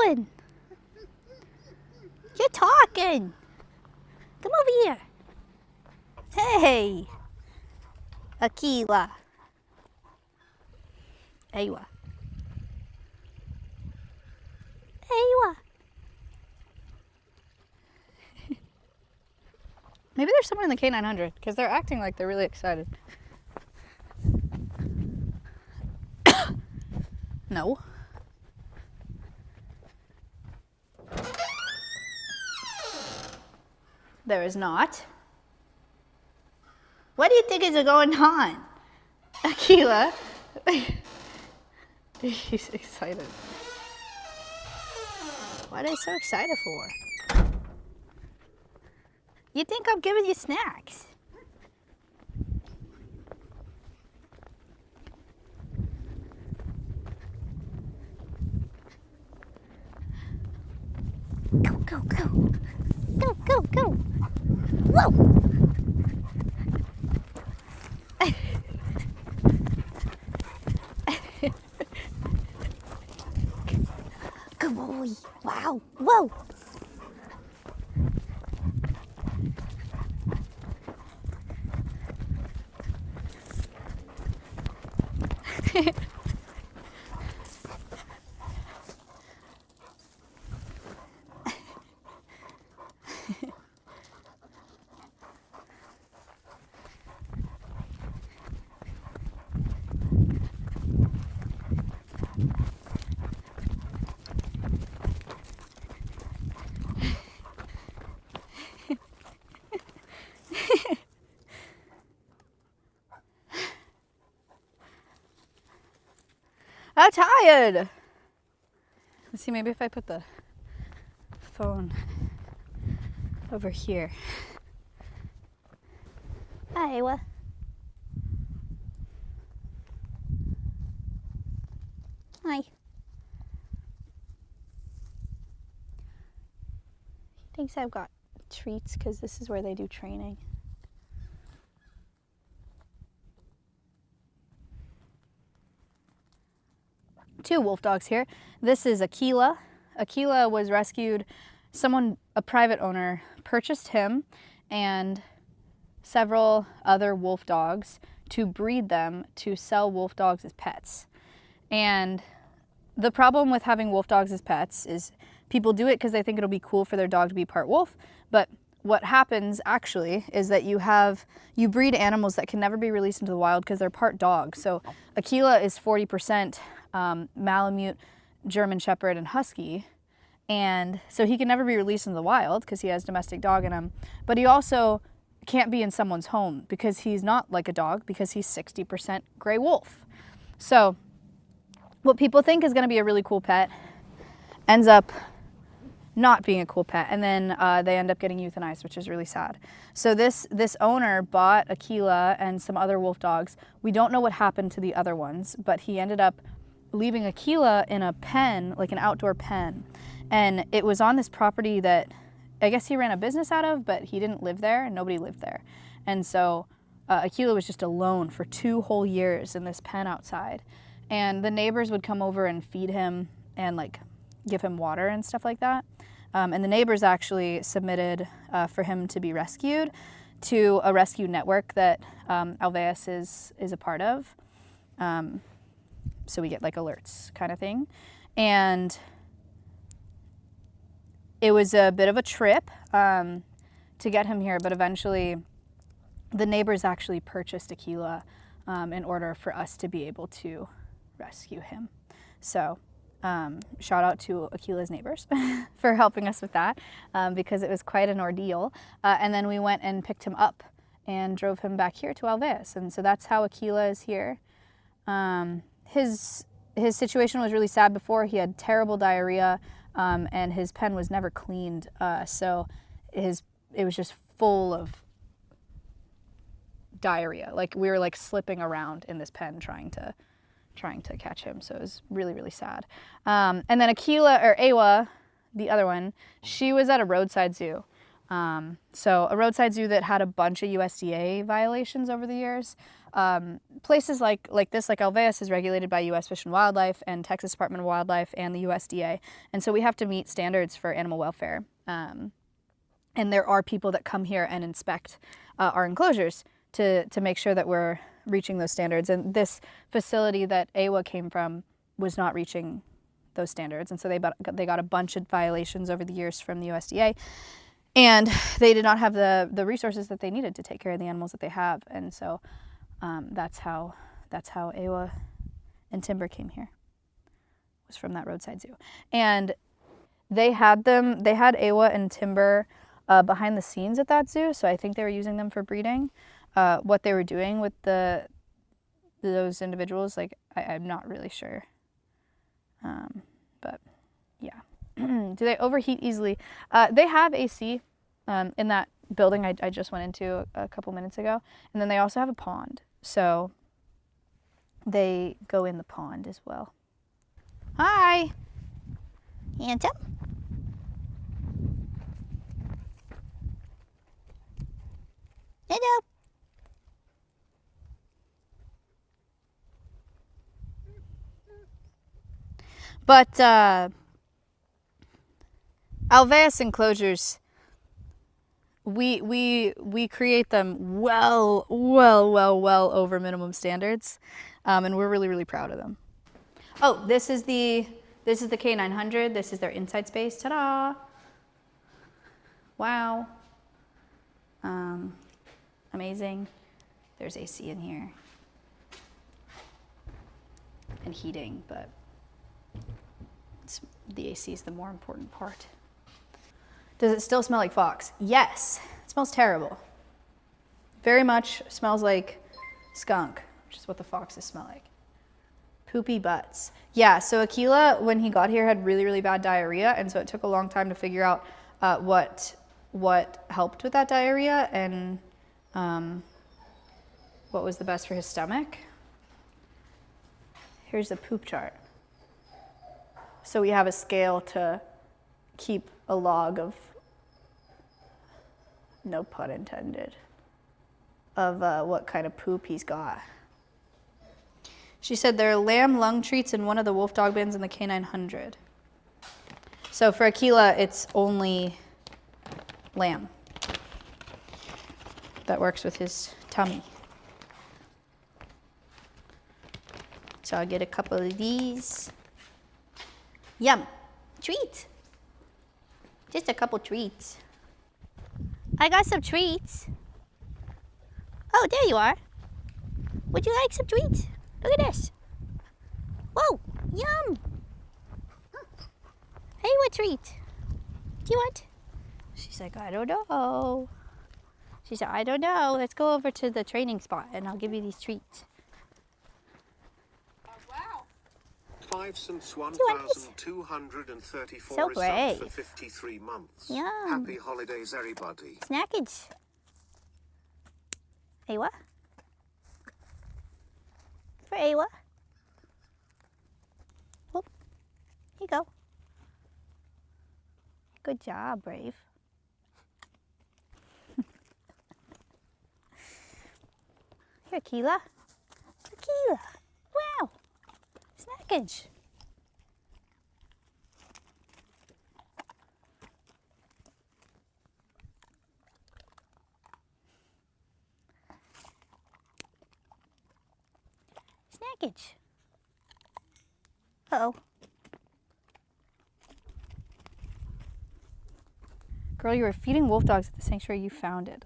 doing? You're talking. Come over here. Hey, Akila. Aywa. Aywa. Maybe there's someone in the K900 because they're acting like they're really excited. No. There is not. What do you think is going on? Akila. He's excited. What are you so excited for? You think I'm giving you snacks? Go, go, go. Go, go, go. Whoa! Good boy. Wow. Whoa. I'm tired. Let's see, maybe if I put the phone over here. Hi, Aywa. Hi. He thinks I've got treats because this is where they do training. Two wolf dogs here. This is Akila. Akila was rescued. A private owner, purchased him and several other wolf dogs to breed them to sell wolf dogs as pets. And the problem with having wolf dogs as pets is people do it because they think it'll be cool for their dog to be part wolf, but what happens actually is that you breed animals that can never be released into the wild because they're part dog. So Akila is 40% Malamute, German Shepherd, and Husky. And so he can never be released into the wild because he has domestic dog in him. But he also can't be in someone's home because he's not like a dog because he's 60% gray wolf. So what people think is going to be a really cool pet ends up not being a cool pet, and then they end up getting euthanized, which is really sad. So this owner bought Akila and some other wolf dogs. We don't know what happened to the other ones, but he ended up leaving Akila in a pen, like an outdoor pen. And it was on this property that I guess he ran a business out of, but he didn't live there and nobody lived there. And so Akila was just alone for 2 whole years in this pen outside. And the neighbors would come over and feed him and like give him water and stuff like that. And the neighbors actually submitted for him to be rescued to a rescue network that Alveus is a part of. So we get like alerts kind of thing. And it was a bit of a trip to get him here, but eventually the neighbors actually purchased Akila in order for us to be able to rescue him. So shout out to Akila's neighbors for helping us with that because it was quite an ordeal. And then we went and picked him up and drove him back here to Alveus. And so that's how Akila is here. His situation was really sad before. He had terrible diarrhea and his pen was never cleaned. So it was just full of diarrhea. Like we were like slipping around in this pen trying to catch him. So it was really, really sad. And then Akila, or Aywa, the other one, she was at a roadside zoo. So a roadside zoo that had a bunch of USDA violations over the years. places like this, like Alveus, is regulated by U.S. Fish and Wildlife and Texas Department of Wildlife and the USDA. And so we have to meet standards for animal welfare. And there are people that come here and inspect our enclosures to make sure that we're reaching those standards. And this facility that AWA came from was not reaching those standards. And so they got a bunch of violations over the years from the USDA. And they did not have the resources that they needed to take care of the animals that they have. And so that's how AWA and timber came here, was from that roadside zoo. And they had AWA and timber behind the scenes at that zoo, so I think they were using them for breeding. What they were doing with those individuals, like, I'm not really sure. But yeah. Do they overheat easily? They have AC in that building I just went into a couple minutes ago. And then they also have a pond. So they go in the pond as well. Hi! Handsome? Hello! But Alveus enclosures, we create them well over minimum standards, and we're really proud of them. Oh, this is the K900. This is their inside space. Ta-da! Wow. Amazing. There's AC in here and heating, but the AC is the more important part. Does it still smell like fox? Yes. It smells terrible. Very much smells like skunk, which is what the foxes smell like. Poopy butts. Yeah, so Akila, when he got here, had really bad diarrhea, and so it took a long time to figure out what helped with that diarrhea and what was the best for his stomach. Here's the poop chart. So we have a scale to keep a log of, no pun intended, of what kind of poop he's got. She said there are lamb lung treats in one of the wolf dog bins in the K900. So for Akila, it's only lamb that works with his tummy. So I'll get a couple of these. Yum. Treats. Just a couple treats. I got some treats. Oh, there you are. Would you like some treats? Look at this. Whoa, yum. Hey, what treat? Do you want? She's like, I don't know. She said, I don't know. Let's go over to the training spot and I'll give you these treats. Oh, wow. 5 cents, 1,234 so brave. For 53 months. Yum. Happy holidays, everybody. Snackage. Hey, what? For Awa. Whoop. Here you go. Good job, Brave. Here, Akila. Akila. Wow. Snackage. Snackage. Uh-oh. Girl, you were feeding wolf dogs at the sanctuary. You found it.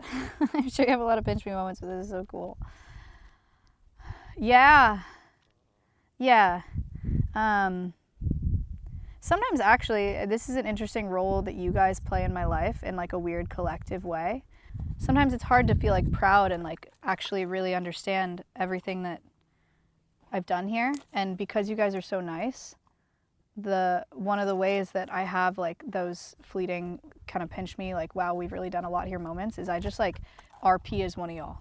I'm sure you have a lot of pinch me moments, but this is so cool. Yeah. Yeah. Sometimes actually, this is an interesting role that you guys play in my life in like a weird collective way. Sometimes it's hard to feel like proud and like actually really understand everything that I've done here. And because you guys are so nice, one of the ways that I have like those fleeting kind of pinch me, like, wow, we've really done a lot here moments, is I just like RP as one of y'all.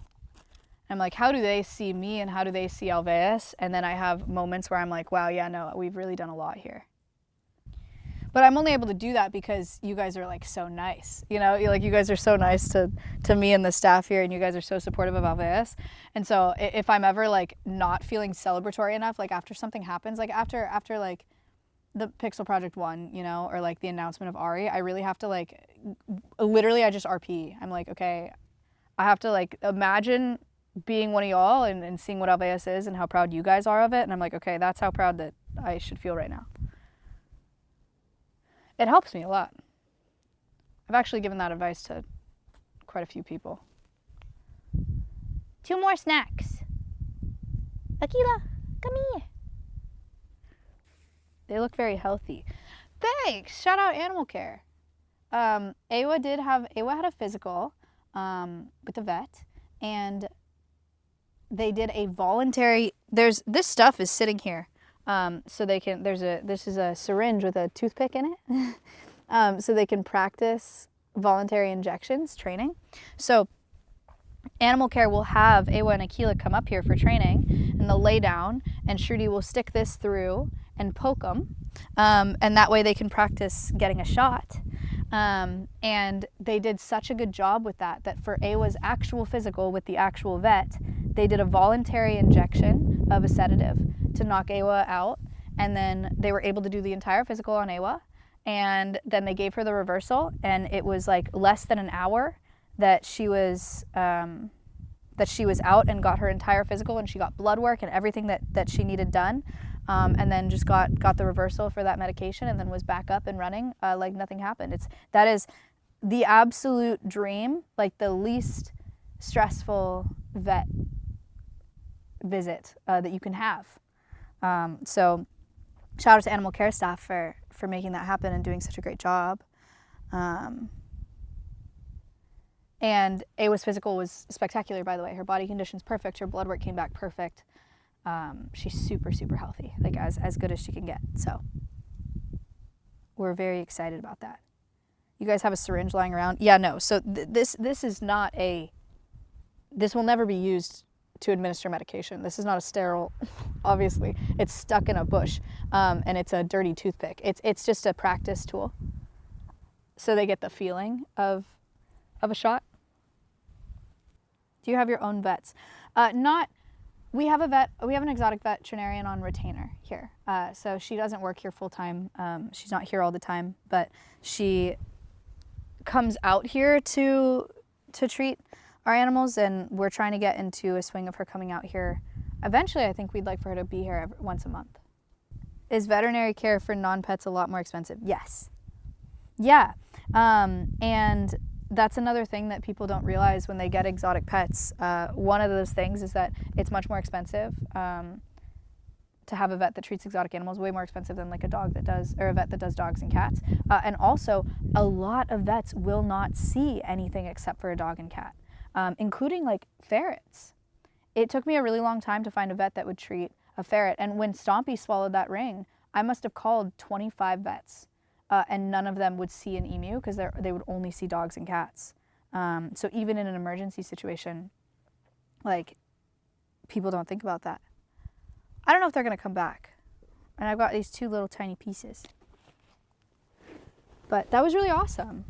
I'm like, how do they see me and how do they see Alveus? And then I have moments where I'm like, wow, yeah, no, we've really done a lot here. But I'm only able to do that because you guys are like so nice, you know, like you guys are so nice to me and the staff here, and you guys are so supportive of Alveus. And so if I'm ever like not feeling celebratory enough, like after something happens, like after like the Pixel Project 1, you know, or like the announcement of Ari, I really have to like, literally I just RP. I'm like, okay, I have to like imagine being one of y'all and seeing what Alveus is and how proud you guys are of it. And I'm like, okay, that's how proud that I should feel right now. It helps me a lot. I've actually given that advice to quite a few people. 2 more snacks. Akila, come here. They look very healthy. Thanks. Shout out Animal Care. Awa had a physical with the vet, and they did a voluntary. This stuff is sitting here. So they can, this is a syringe with a toothpick in it. So they can practice voluntary injections training. So Animal Care will have Awa and Akila come up here for training, and they'll lay down, and Shruti will stick this through and poke them. And that way they can practice getting a shot. And they did such a good job with that for Awa's actual physical with the actual vet, they did a voluntary injection of a sedative to knock Awa out, and then they were able to do the entire physical on Awa, and then they gave her the reversal, and it was like less than an hour that she was out and got her entire physical, and she got blood work and everything that she needed done, and then just got the reversal for that medication, and then was back up and running like nothing happened. That is the absolute dream, like the least stressful vet visit that you can have. So shout out to Animal Care staff for making that happen and doing such a great job. And Awa's physical was spectacular, by the way. Her body condition's perfect. Her blood work came back perfect. She's super, super healthy, like as good as she can get. So we're very excited about that. You guys have a syringe lying around? Yeah, no. So this is not this will never be used to administer medication. This is not a sterile, obviously. It's stuck in a bush, and it's a dirty toothpick. It's just a practice tool, so they get the feeling of a shot. Do you have your own vets? We have an exotic veterinarian on retainer here. So she doesn't work here full time. She's not here all the time, but she comes out here to treat our animals, and we're trying to get into a swing of her coming out here. Eventually, I think we'd like for her to be here once a month. Is veterinary care for non-pets a lot more expensive? Yes. Yeah. And that's another thing that people don't realize when they get exotic pets. One of those things is that it's much more expensive to have a vet that treats exotic animals, way more expensive than like a vet that does dogs and cats. And also, a lot of vets will not see anything except for a dog and cat, including like ferrets. It took me a really long time to find a vet that would treat a ferret. And when Stompy swallowed that ring, I must have called 25 vets. And none of them would see an emu because they would only see dogs and cats. So even in an emergency situation, like, people don't think about that. I don't know if they're going to come back. And I've got these 2 little tiny pieces. But that was really awesome.